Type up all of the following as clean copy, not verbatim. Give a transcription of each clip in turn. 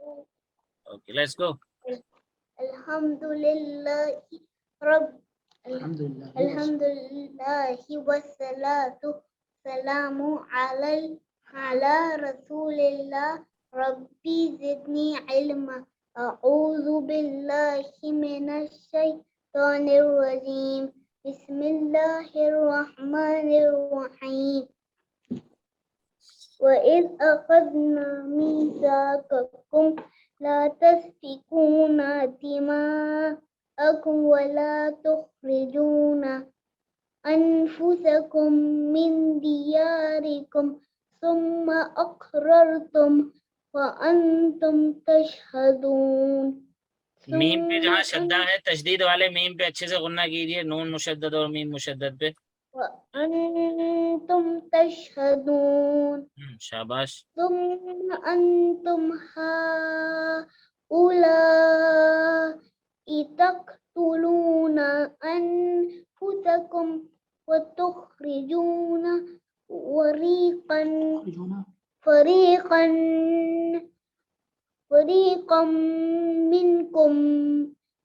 Okay let's go. अल्हम्दुलिल्लाहि रब अल्हम्दुलिल्लाहि वस्सलातु सलामु अला रसूलिल्लाह रब्बी ज़िदनी इल्मा अऊज़ु बिल्लाहि मिनश शैतानिर रजीम बिस्मिल्लाहिर रहमानिर रहीम वइज़ अख़ज़ना मीसाक़कुम ला तस्फ़िकूना दिमाअकुम वला तुख़रिजूना अनफुसकुम मिन दियारिकुम सुम्मा अक़ररतुम व अंतुम तशहदून। मीम पे जहाँ शद्दा है, तशदीद वाले मीम पे अच्छे से गुन्ना कीजिए, नून मुशद्दद और मीम मुशद्दद पे। व अंतुम तशहदून। शाबाश। तुम अंतुम हाउलाई तक़तुलूना अनफुसकुम व तुख़रिजूना फ़रीक़न मिनकुम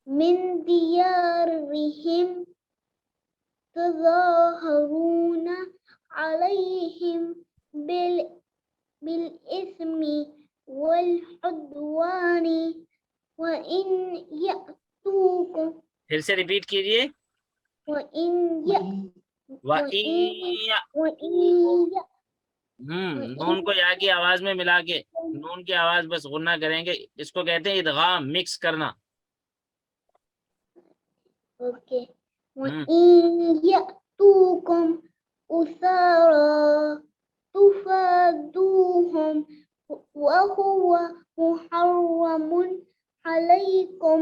मिन दियारिहिम तज़ाहरून अलैहिम बिलइस्मि वल-उद्वानि व इन यअतूकुम। फिर से रिपीट कीजिए। व इन नून को या की आवाज में मिला के, नून की आवाज बस गुन्ना करेंगे, इसको कहते हैं इदगाम, मिक्स करना। ओके। व इन यअतूकुम उसारा तुफादूहुम व हुवा मुहर्रमुन अलैकुम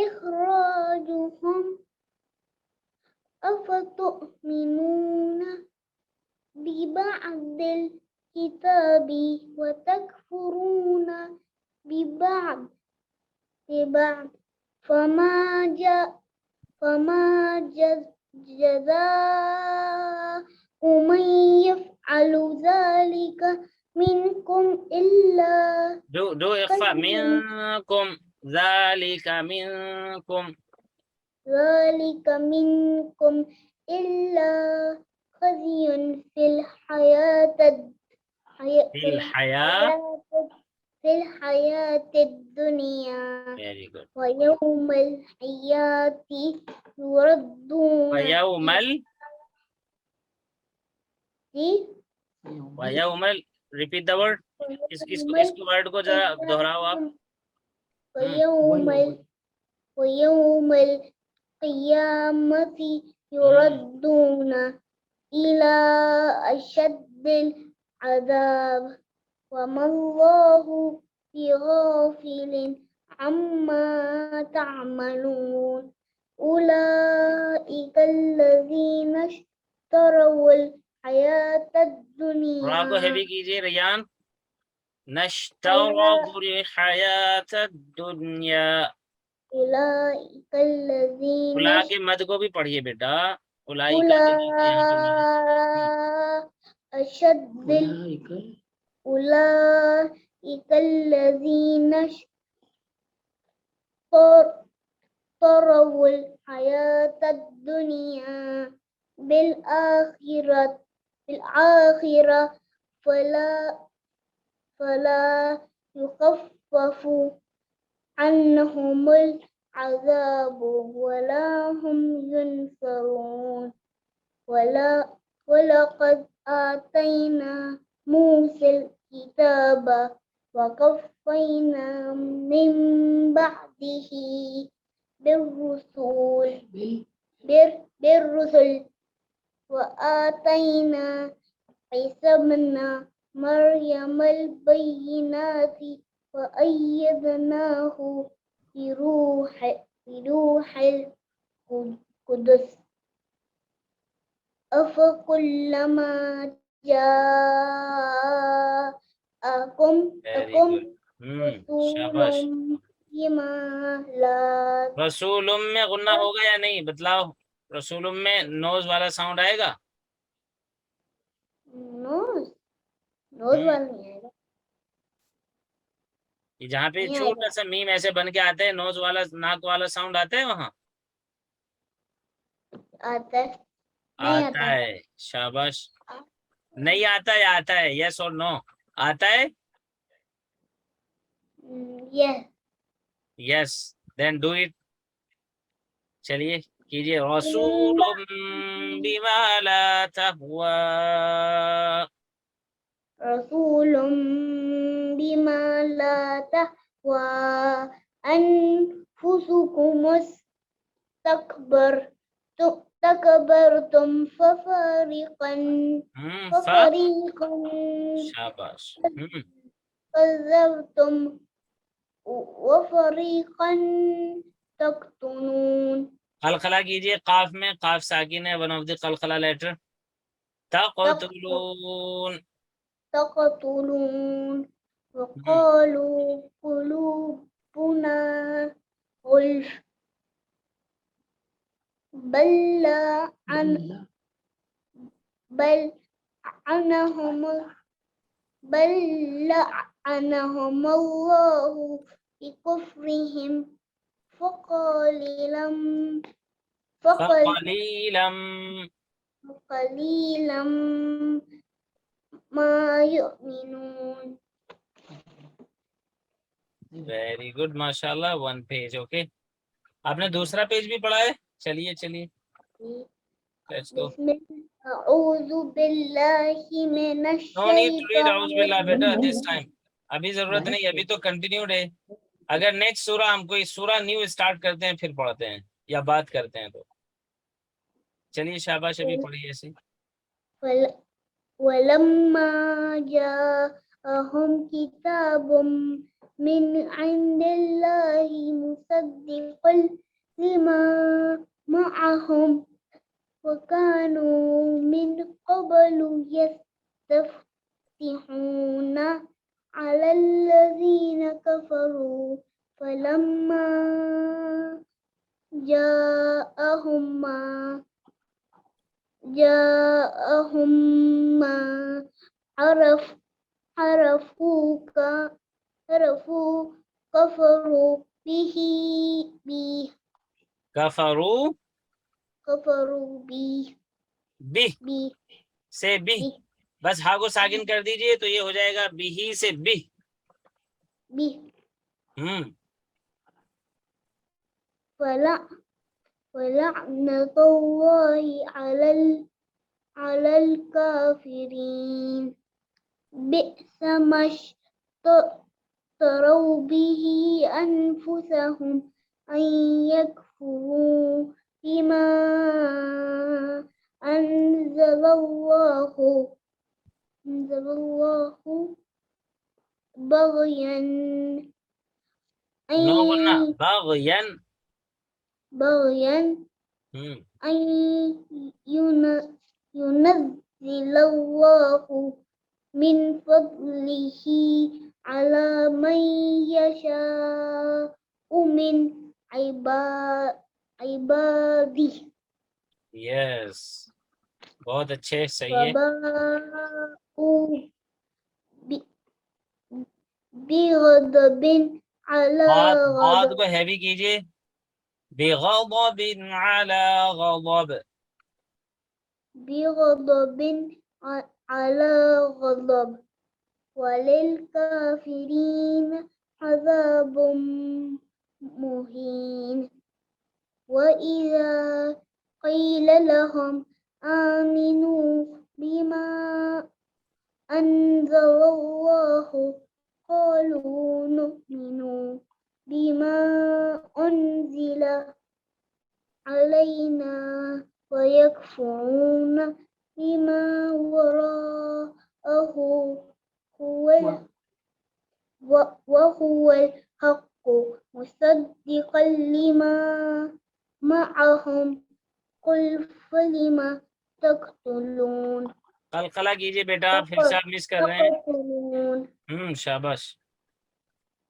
इखराजुहुम अफतुमिनूना बिबअदिल किताबि व तकफुरूना बिबअद फमा जज़ाउ मन यफ़अलु ज़ालिका मिनकुम इल्ला दो इख्फा, मिनकुम ज़ालिका मिनकुम इल्ला खज़ियुन फिल हयातिद दुनिया वेरी गुड। व यौमल क़ियामति युरद्दून। वयौमल, रिपीट द वर्ड। इसको वर्ड को जरा दोहराओ आप। वयौमल क़ियामति युरद्दून इला अशद्दिल अज़ाब वमल्लाहु बिग़ाफ़िलिन अम्मा तअमलून। उलाइकल्लज़ीना इश्तरौल हयातद दुनिया। रा को हेवी कीजिए रियान। नश्तरौल हयातद दुनिया। उलाइकल्लज़ीना उला के मद को भी पढ़िए बेटा। उलाइका के नीचे यहाँ पे मद। उलाइकल्लज़ीना इश्तरौल हयातद दुनिया बिल आखिरह फला युखफ़फ़ु अन्हुमुल अज़ाबु वला हुम युनसरून। वलक़द आतैना मूसल किताबा वक़फ़्फ़ैना मिन बअदिही बिर्रुसुल व आतैना ईसा इब्न मरियमल बय्यिनाति व अय्यदनाहु बिरूहिल कुदस अफ़कुल्लमा जाअकुम शाबाश। बिमा ला। रसूलुम में गुन्ना होगा या नहीं बतलाओ। रसूलुम में नोज वाला साउंड आएगा। नोज वाला नहीं आएगा। ये जहाँ पे नहीं छोटा आएगा। सा मीम ऐसे बन के आता है, नोज वाला नाक वाला साउंड आता है वहाँ। आता है, नहीं आता आता। है, शाबाश। नहीं आता है, आता है, यस और नो। आता है, ये यस, देन डू इट। चलिए कीजिए, रसूलुम बिमा ला तहवा। रसूलुम बिमा ला तहवा अनफुसुकुम तकबरतुम फ, फफरीकन शाबाश। कज़्ज़बतुम वफरीकन तक्तुनून। कलकला कीजिए, काफ में काफ साकिन है, वन ऑफ द कलकला लेटर। तक़तुलून। तक़तुलून हम्म, वक़ालू क़ुलूबुना गुल्फ बल लअन बल अनहुम बल लअनहुमुल्लाहु बिकुफ्रिहिम फ़क़लीलन फ़क़ल फ़क़लीलम। फ़क़लीलन मा युमिनून। वेरी गुड, माशाल्लाह, वन पेज, ओके। आपने दूसरा पेज भी पढ़ा है? चलिए चलिए, लेट्स गो। बिस्मिल्लाह अऊज़ु बिल्लाहि मिनश नो नीड टू रीड औज़ बिल्लाह शैतानिर बेटा दिस टाइम। अभी जरूरत नहीं, अभी तो कंटिन्यूड है। अगर नेक्स्ट सूरा हम कोई सूरा न्यू स्टार्ट करते हैं फिर पढ़ते हैं या बात करते हैं तो। चलिए शाबाश, अभी पढ़िए ऐसे। वल- वलम्मा जाअहुम किताबुम मिन इंदिल्लाहि मुसद्दिक़ल लिमा मअहुम वकानू मिन क़ब्लु यस्तफ्तिहूना अलल्लज़ीना कफ़रू फलम्मा जाअहुम मा جاءهم ما عرف عرفوا عرفوا كفروا به कफरू كفروا बी به से बी, به बस हा को साकिन कर दीजिए तो ये हो जाएगा बिही से बी। به हम्म, ولعنة الله على الكافرين بئس ما اشتروا به أنفسهم أن يكفروا بما أنزل الله بغيا नो बोलना, أن बागयन। بغيا हम्म, أن ينزل الله من فضله على من يشاء من عباده यस, बहुत अच्छे, सही है। فباءوا بغضب على बहुत बहुत غضب को हैवी कीजिए, बेगज़बिन अला गज़ब। بغضب على غضب وللكافرين عذاب مهين وإذا قيل لهم آمنوا بما أنزل الله قالوا نؤمن بما أنزل علينا ويكفرون بما وراءه هو وهو الحق مصدقا لما معهم قل فلم تقتلون कलकला कीजिए बेटा, फिर से आप मिस कर रहे हैं। تقتلون शाबाश।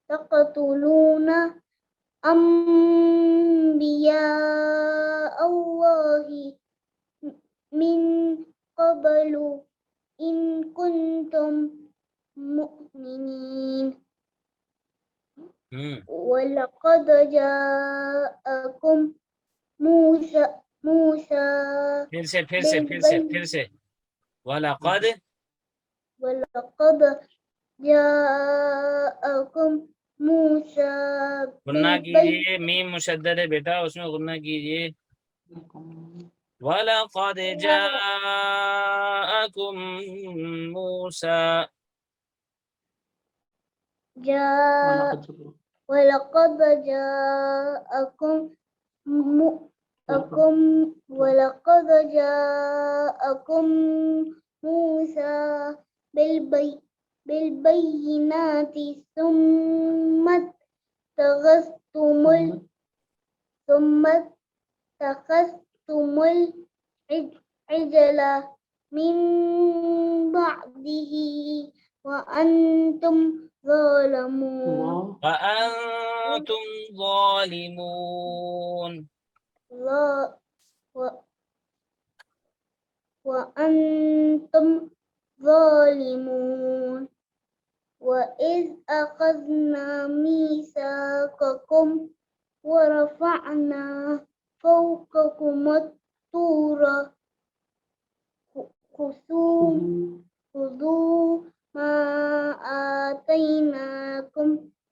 تقتلون أنبياء الله من قبل إن كنتم مؤمنين वलक़द जाअकुम मूसा फिर से बिल वलक़द वलक़द जाअकुम मूसा गुन्ना बिल कीजिए, मीम मुशद्दद है बेटा, उसमें गुन्ना कीजिए। वलक़द जाअकुम मूसा, वलक़द जाअकुम वलक़द जाअकुम मूसा बिलबय्यिनाति सुम्मा तखस्तुमुल इजला मिन बअदिही व अंतुम ज़ालिमून वअंतुम ज़ालिमून, وأنتم ظالمون وإذ أخذنا ميثاقكم ورفعنا فوقكم الطور خذوا ما آتيناكم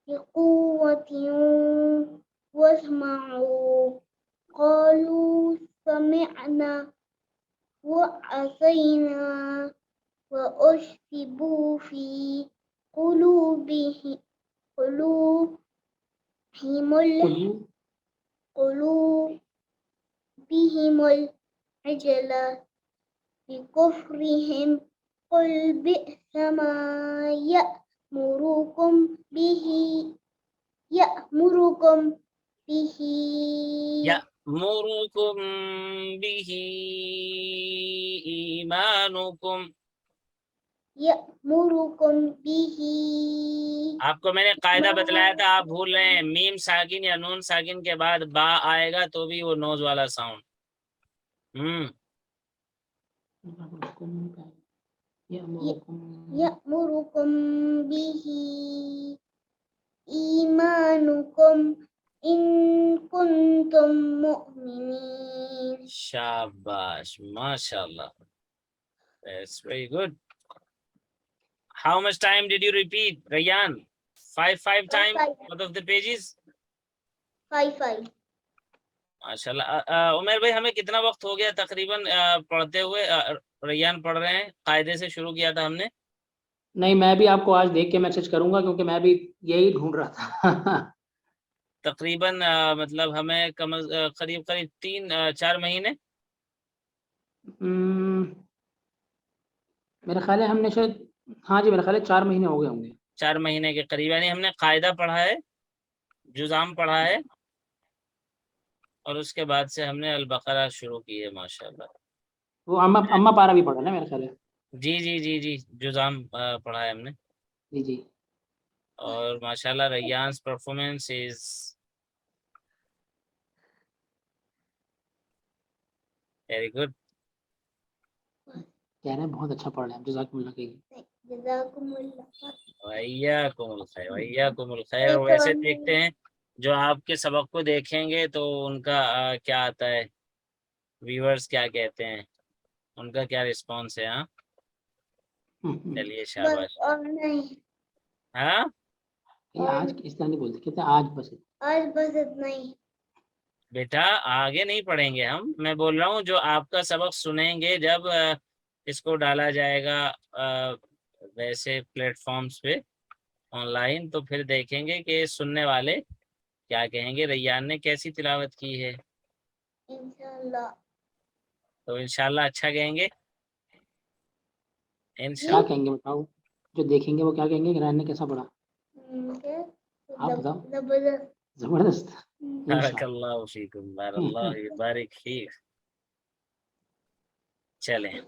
بقوة واسمعوا قالوا سمعنا وعصينا وأشربوا في قلوبهم العجل بكفرهم قل بئس ما يأمركم به यअमुरुकुम बिही ईमानुकुम। यअमुरुकुम बिही। आपको मैंने कायदा बतलाया था, आप भूल रहे हैं। मीम साकिन या नून साकिन के बाद बा आएगा तो भी वो नोज वाला साउंड। यअमुरुकुम बिही ईमानुकुम इन कुंतुम मुमिनीन। शाबाश, माशाल्लाह, that's very good. How much time did you repeat, Rayyan? Five times both of the pages? 5 माशाल्लाह। उमर भाई, हमें कितना वक्त हो गया तकरीबन पढ़ते हुए? रैयान पढ़ रहे हैं, कायदे से शुरू किया था हमने। नहीं, मैं भी आपको आज देख के मैसेज करूंगा क्योंकि मैं भी यही ढूंढ रहा था। तकरीबन मतलब हमें करीब 3-4 महीने। मेरा ख्याल है हमने शायद, हाँ जी, मेरा ख्याल है 4 महीने हो गए होंगे। 4 महीने के करीब, यानी हमने कायदा पढ़ा है, जुज़ाम पढ़ा है, और उसके बाद से हमने अल बकरा शुरू की है। माशाल्लाह। वो अम्मा पारा भी पढ़ा ना मेरा ख्याल है। जी, जुज़ाम पढ़ा है हमने। जी। और माशाल्लाह रैयान्स परफॉर्मेंस इज वेरी गुड। कह रहे हैं बहुत अच्छा पढ़ रहे हैं, जज़ाकुमुल्लाह खैर। वैयाकुमुल खैर। वैसे देखते हैं, जो आपके सबक को देखेंगे तो उनका क्या आता है, व्यूअर्स क्या कहते हैं, उनका क्या रिस्पॉन्स है। हाँ, चलिए शाबाश। हाँ, आज इस तरह नहीं बोलते, कहते हैं आज बस इतना ही। बेटा आगे नहीं पढ़ेंगे हम, मैं बोल रहा हूँ जो आपका सबक सुनेंगे जब इसको डाला जाएगा वैसे प्लेटफॉर्म्स पे ऑनलाइन, तो फिर देखेंगे कि सुनने वाले क्या कहेंगे, रैयान ने कैसी तिलावत की है। इंशाल्लाह। तो इंशाल्लाह अच्छा कहेंगे। क्या कहेंगे बताओ, जो देखेंगे वो क्या कहेंगे कि रैन ने कैसा पढ़ा? आप बताओ। जबरदस्त। बारकल्लाहु फीकुम, बारकल्लाहु बारिक फीक। चलें।